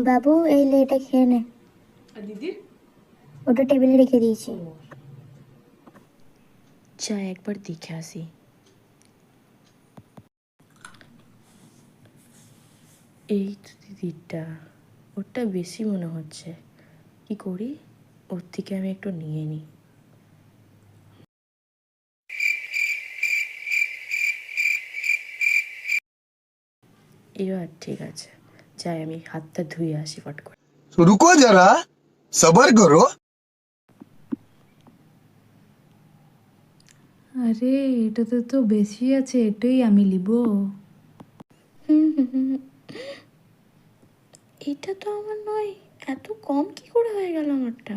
বাবু এই লে, এটা খেয়ে নে। আর দিদির ওটা টেবিলে রেখে দিয়েছি। যা একবার দেখে আসি। এই তো দিদিরটা, ওরটা বেশি মনে হচ্ছে। কি করি, ওর থেকে আমি একটু নিয়ে নিই। এবার ঠিক আছে, যাই আমি হাতটা ধুয়ে আসি ফট করে। रुको जरा सबर करो। আরে এটাতে তো বেশি আছে, এটাই আমি নিব। এটা তো আমার নয়, এত কম কি করে হয়ে গেল আমারটা?